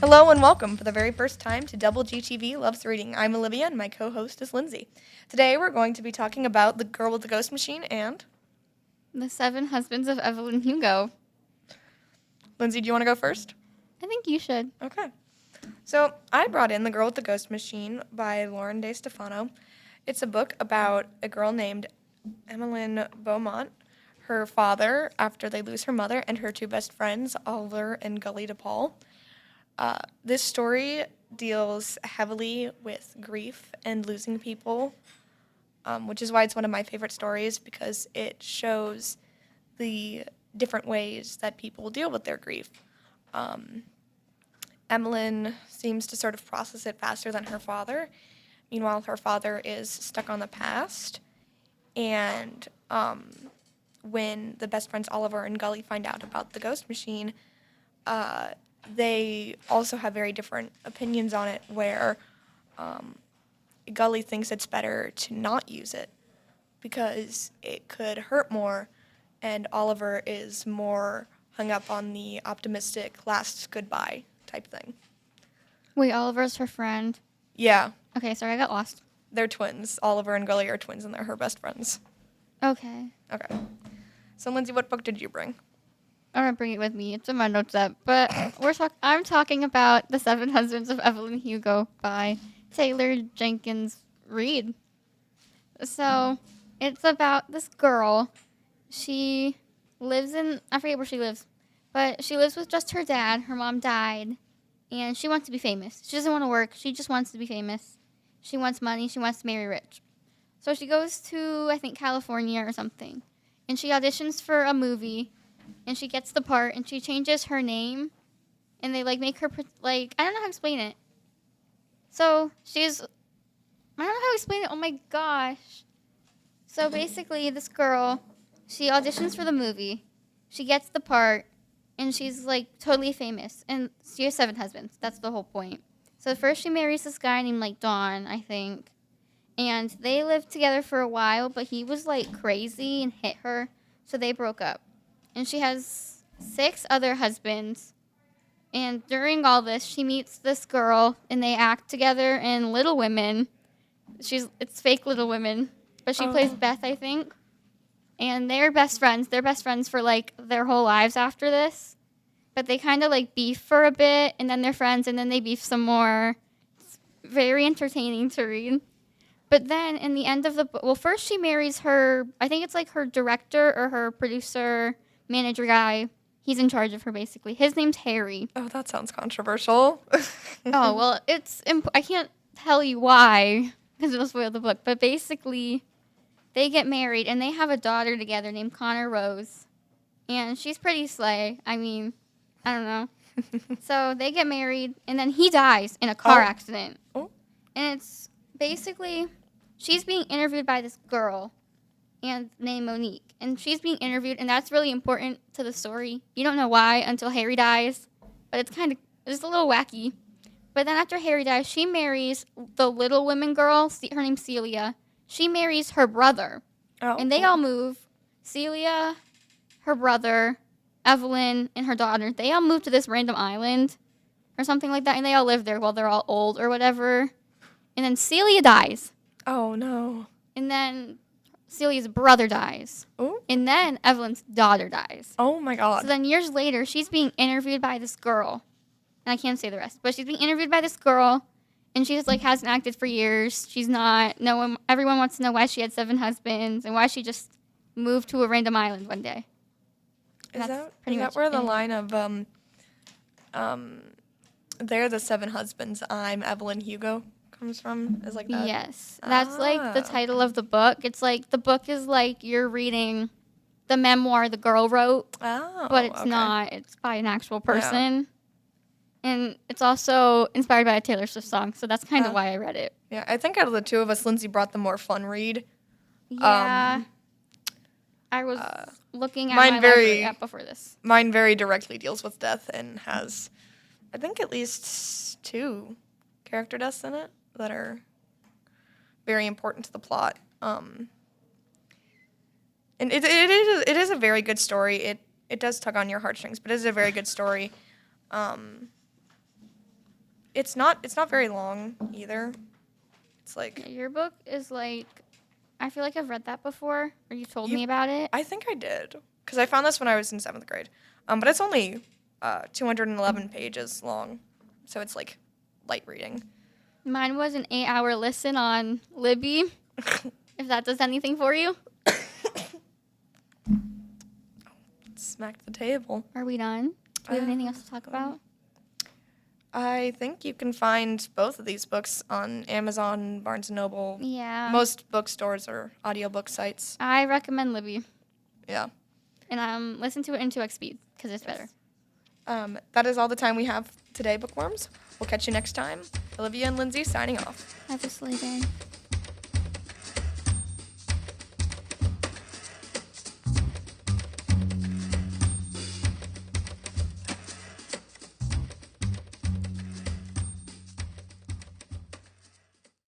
Hello and welcome for the very first time to GGtv Loves Reading. I'm Olivia and my co-host is Lindsey. Today we're going to be talking about The Girl with the Ghost Machine and... The Seven Husbands of Evelyn and Hugo. Lindsey, do you want to go first? I think you should. Okay. So I brought in The Girl with the Ghost Machine by Lauren DeStefano. It's a book about a girl named Evelyn Beaumont, her father, after they lose her mother, and her two best friends, Oliver and Gully DePaul. This story deals heavily with grief and losing people, which is why it's one of my favorite stories, because it shows the different ways that people deal with their grief. Evelyn seems to sort of process it faster than her father. Meanwhile, her father is stuck on the past. And when the best friends Oliver and Gully find out about the ghost machine, they also have very different opinions on it, where Gully thinks it's better to not use it because it could hurt more, and Oliver is more hung up on the optimistic last goodbye type thing. Wait, Oliver's her friend. Yeah. Okay, sorry, I got lost. They're twins. Oliver and Gully are twins, and they're her best friends. Okay. Okay. So, Lindsey, what book did you bring? I'm gonna bring it with me. It's in my notes app. But I'm talking about The Seven Husbands of Evelyn and Hugo by Taylor Jenkins Reid. So it's about this girl. She lives I forget where she lives, but she lives with just her dad. Her mom died, and she wants to be famous. She doesn't want to work. She just wants to be famous. She wants money. She wants to marry rich. So she goes to, I think, California or something, and she auditions for a movie. And she gets the part, and she changes her name, and they, make her, I don't know how to explain it. So, I don't know how to explain it, oh my gosh. So, basically, this girl, she auditions for the movie, she gets the part, and she's, totally famous, and she has 7 husbands, that's the whole point. So, first she marries this guy named, Don, I think, and they lived together for a while, but he was, crazy and hit her, so they broke up. And she has 6 other husbands. And during all this, she meets this girl, and they act together in Little Women. It's fake Little Women, but she plays Beth, I think. And they're best friends. They're best friends for, their whole lives after this. But they kind of, beef for a bit, and then they're friends, and then they beef some more. It's very entertaining to read. But then, in the end of the book, first she marries her, I think it's, her director or her producer manager guy. He's in charge of her, basically. His name's Harry. Oh, that sounds controversial. Oh, well, I can't tell you why, because it'll spoil the book. But basically, they get married, and they have a daughter together named Connor Rose. And she's pretty slay. I mean, I don't know. So they get married, and then he dies in a car accident. Oh. And it's basically, she's being interviewed by this girl named Monique. And she's being interviewed, and that's really important to the story. You don't know why until Harry dies, but it's a little wacky. But then after Harry dies, she marries the Little Women girl. Her name's Celia. She marries her brother. Oh, and they all move. Celia, her brother, Evelyn, and her daughter. They all move to this random island or something like that, and they all live there while they're all old or whatever. And then Celia dies. Oh, no. And then Celia's brother dies. Ooh. And then Evelyn's daughter dies. Oh, my God. So then years later, she's being interviewed by this girl. And I can't say the rest. But she's being interviewed by this girl. And she just, hasn't acted for years. She's not. Everyone wants to know why she had 7 husbands and why she just moved to a random island one day. Is that where the line of, they're the 7 husbands, I'm Evelyn Hugo comes from? Is that? Yes. That's, the title of the book. It's, the book is, you're reading the memoir the girl wrote. Oh, but it's not. It's by an actual person. Yeah. And it's also inspired by a Taylor Swift song, so that's kind of why I read it. Yeah, I think out of the two of us, Lindsey brought the more fun read. Yeah. I was looking at my library app before this. Mine very directly deals with death and has, I think, at least 2 character deaths in it that are very important to the plot. And it is a very good story. It does tug on your heartstrings, but it is a very good story. it's not very long either. It's Yeah, like your book is like, I feel like I've read that before, or you told You- me about it. I think I did because I found this when I was in 7th grade. But it's only 211 pages long, so it's like light reading. Mine was an 8-hour listen on Libby, if that does anything for you. Smacked the table. Are we done? Do we have anything else to talk about? I think you can find both of these books on Amazon, Barnes & Noble. Yeah. Most bookstores or audiobook sites. I recommend Libby. Yeah. And listen to it in 2x speed, because it's better. That is all the time we have today, Bookworms. We'll catch you next time. Olivia and Lindsey signing off. Have a sleigh day.